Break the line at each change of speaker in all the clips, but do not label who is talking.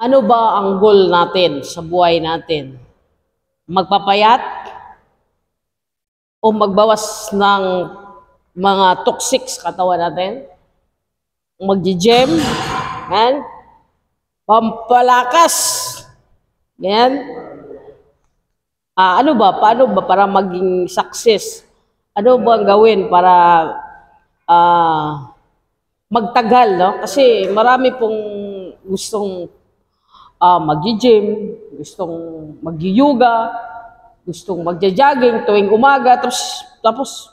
Ano ba ang goal natin sa buhay natin? Magpapayat o magbawas ng mga toxic sa katawan natin? Magji-gym? Yan? Pampalakas? Yan? Ano ba? Paano ba para maging success? Ano ba ang gawin para magtagal, no? Kasi marami pong gustong magji-gym, gustong magyi-yoga, gustong magja-jogging tuwing umaga, tapos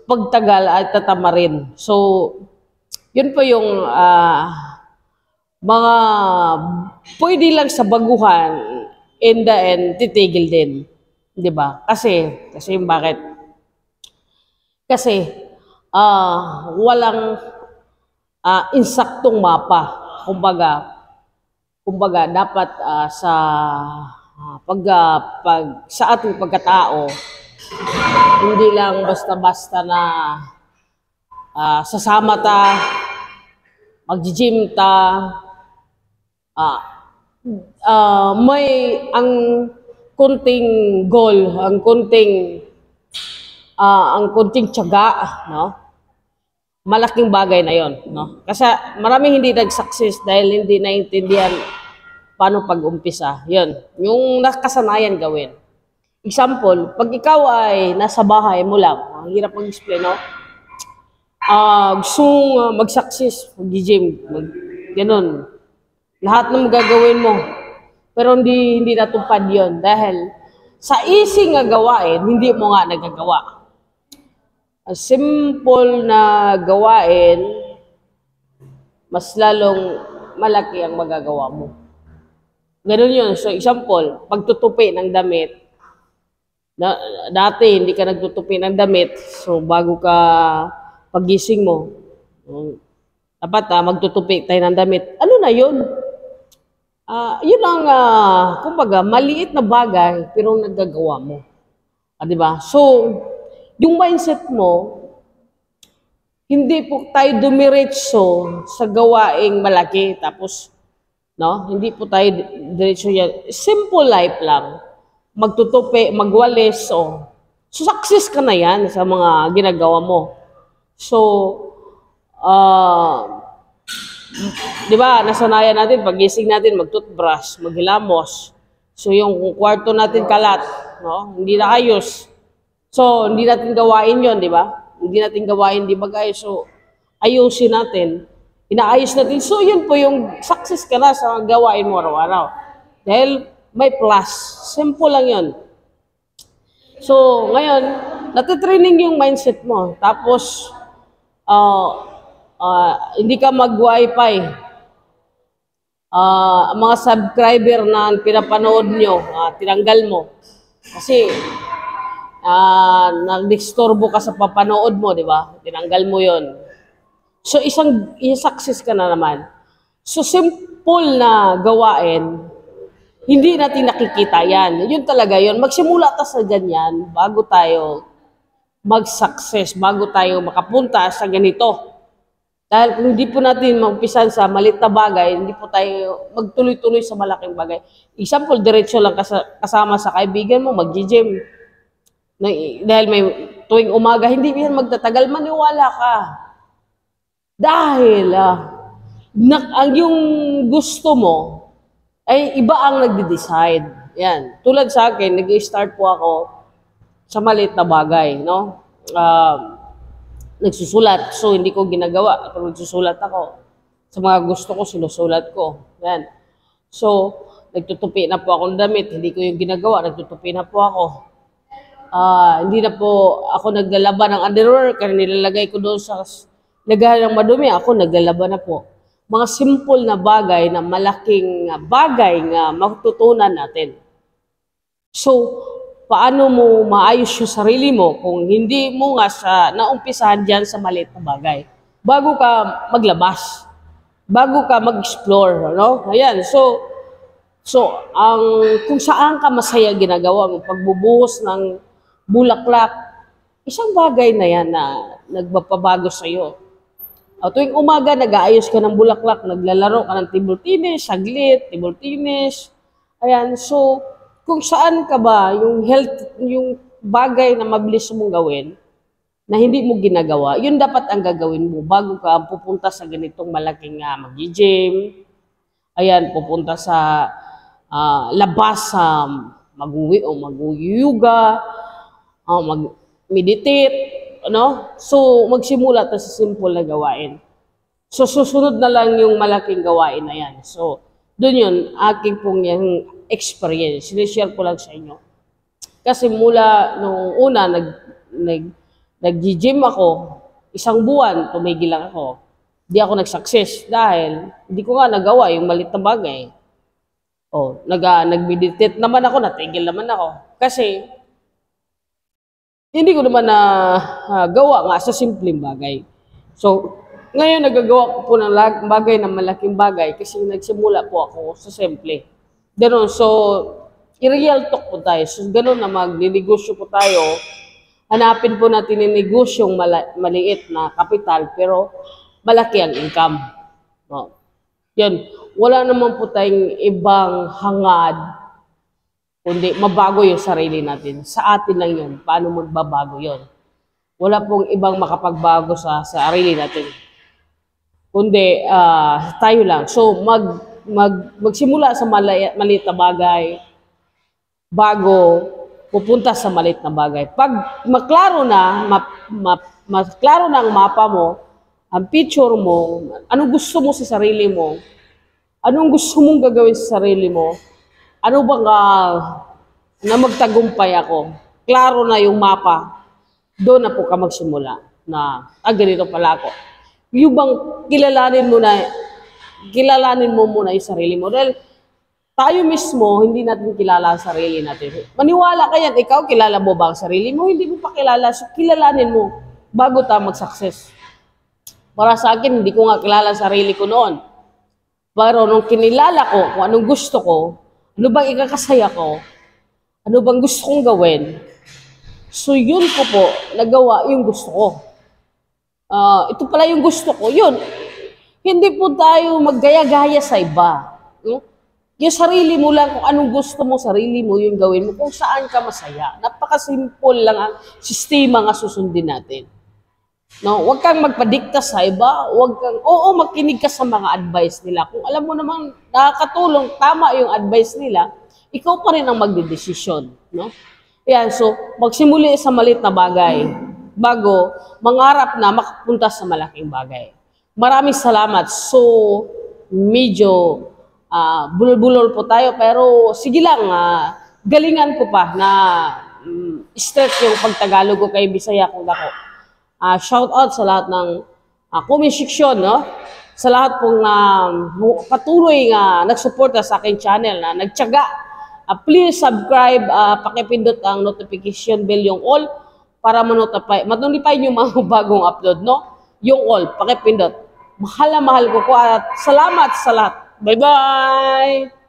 pagtagal ay tatamarin. So, yun po yung mga pwede lang sa baguhan, in the end, titigil din. Di ba? Kasi bakit? Kasi, walang insaktong mapa. Kumbaga dapat sa ating pagkatao, hindi lang basta-basta na sasama ta, magji-gym ta, may ang kunting goal, ang kunting tiyaga, no? Malaking bagay na yon, no? Kasi maraming hindi nag-success dahil hindi naintindihan paano pag-umpisa. Yun, yung nakasanayan gawin. Example, pag ikaw ay nasa bahay mo lang, ang hirap mag-explain, no? Gusto mong mag-success, mag-gym, ganun. Lahat ng gagawin mo. Pero hindi natupad yon dahil sa easy nga gawain, hindi mo nga nagagawa. Simple na gawain, mas lalong malaki ang magagawa mo. Ganun yun. So, example, pagtutupi ng damit. Dati, hindi ka nagtutupi ng damit. So, bago ka pagising mo, dapat magtutupi tayo ng damit. Ano na yun? Yun ang, kumbaga, maliit na bagay, pero nagagawa mo. Diba? So, yung mindset mo, hindi po tayo dumiretso sa gawaing malaki. Tapos, no? Hindi po tayo diretso yan. Simple life lang. Magtutupi, magwalis. So, success ka na yan sa mga ginagawa mo. So, di ba, nasanayan natin, pagising natin, mag-toothbrush, maghilamos. So, yung kwarto natin kalat, no? Hindi na ayos. So, hindi natin gawain yon, di ba? Hindi natin gawain, di ba guys? So, ayusin natin. Inaayos natin. So, yun po yung success ka na sa gawain mo araw-araw. Dahil may plus. Simple lang yun. So, ngayon, natitraining yung mindset mo. Tapos, hindi ka mag-wifi. Mga subscriber na pinapanood nyo, tinanggal mo. Kasi, nag-disturbo ka sa papanood mo, di ba? Tinanggal mo yon. So, isang success ka na naman. So, simple na gawain, hindi natin nakikita yan. Yun talaga yun. Magsimula ta sa ganyan bago tayo mag-success, bago tayo makapunta sa ganito. Dahil kung hindi po natin magpisan sa malit na bagay, hindi po tayo magtuloy-tuloy sa malaking bagay. Example, diretso lang kasama sa kaibigan mo, mag-gym. Dahil may tuwing umaga, hindi yan magtatagal, maniwala ka. Dahil yung gusto mo ay iba ang nagde-decide. Yan. Tulad sa akin, nag-start po ako sa maliit na bagay, no? Nagsusulat. So, hindi ko ginagawa. Pero nagsusulat ako. Sa mga gusto ko, sinusulat ko. Yan. So, nagtutupi na po ako ng damit. Hindi ko yung ginagawa. Nagtutupi na po ako. Hindi na po ako naglalaban ng underwear kasi nilalagay ko doon sa lagahan ng madumi. Ako naglalaban na po. Mga simple na bagay na malaking bagay na matutunan natin. So, paano mo maayos yung sarili mo kung hindi mo nga naumpisahan dyan sa maliit na bagay? Bago ka maglabas. Bago ka mag-explore. No? Ayan. So, kung saan ka masaya ginagawa mo, pagbubuhos ng bulaklak, isang bagay na yan na nagpapabago sa iyo. Tuwing umaga, nag-aayos ka ng bulaklak, naglalaro ka ng table tennis, saglit, table tennis. Ayan, so, kung saan ka ba, yung health, yung bagay na mabilis mong gawin, na hindi mo ginagawa, yun dapat ang gagawin mo bago ka pupunta sa ganitong malaking mag-gym. Ayan, pupunta sa labas sa mag-uwi o mag-yoga, mag-meditate, ano? So, magsimula tayo sa simple na gawain. So, susunod na lang yung malaking gawain na yan. So, doon yun, aking pong yung experience. Sinishare ko lang sa inyo. Kasi mula nung una, nag-gym ako, isang buwan, tumigil lang ako. Hindi ako nag-success dahil hindi ko nga nagawa yung malit na bagay. Nag-meditate naman ako, natigil naman ako. Kasi, hindi ko naman na gawa nga sa simpleng bagay. So, ngayon nagagawa ko po ng bagay na malaking bagay kasi nagsimula po ako sa simple. Ganun, so, i-real talk po tayo. So, ganun na mag-negosyo po tayo. Hanapin po natin yung negosyong maliit na kapital pero malaki ang income. Yan. Wala naman po tayong ibang hangad kundi mabago yung sarili natin. Sa atin lang yun. Paano magbabago yun? Wala pong ibang makapagbago sa sarili natin. Kundi tayo lang. So, magsimula sa maliit na bagay bago pupunta sa maliit na bagay. Pag maklaro na, maklaro na ang mapa mo, ang picture mo, anong gusto mo sa sarili mo, anong gusto mong gagawin sa sarili mo, ano bang na magtagumpay ako, klaro na yung mapa, doon na po ka magsimula na, ganito pala ako. Yung bang kilalanin mo muna yung sarili mo. Dahil tayo mismo, hindi natin kilala ang sarili natin. Maniwala ka yan, ikaw kilala mo ba ang sarili mo? Hindi mo pa kilala, so kilalanin mo bago tayo mag-success. Para sa akin, hindi ko nga kilala ang sarili ko noon. Pero nung kinilala ko kung anong gusto ko, ano bang ikakasaya ko, ano bang gusto kong gawin, so yun ko po, nagawa yung gusto ko. Ito pala yung gusto ko, yun. Hindi po tayo maggaya-gaya sa iba. Yung sarili mo lang, kung anong gusto mo, sarili mo, yung gawin mo, kung saan ka masaya. Napaka-simple lang ang sistema nga susundin natin. No, huwag kang magpadikta sa iba, makinig ka sa mga advice nila. Kung alam mo namang nakakatulong, tama yung advice nila, ikaw pa rin ang magdedesisyon, no? Yan, so magsimuli sa maliit na bagay bago mangarap na makapunta sa malaking bagay. Maraming salamat. So, medyo bulol-bulol po tayo, pero sige lang, galingan ko pa na stretch yung pagtagalog ko kay Bisaya kung ako. Shout out sa lahat ng comment section, no? Sa lahat pong patuloy nagsuporta sa aking channel, na nagtiyaga. Please subscribe, pakipindot ang notification bell, yung all, para ma-notify nyo mga bagong upload, no? Yung all, pakipindot. Mahal na mahal ko at salamat sa lahat. Bye-bye!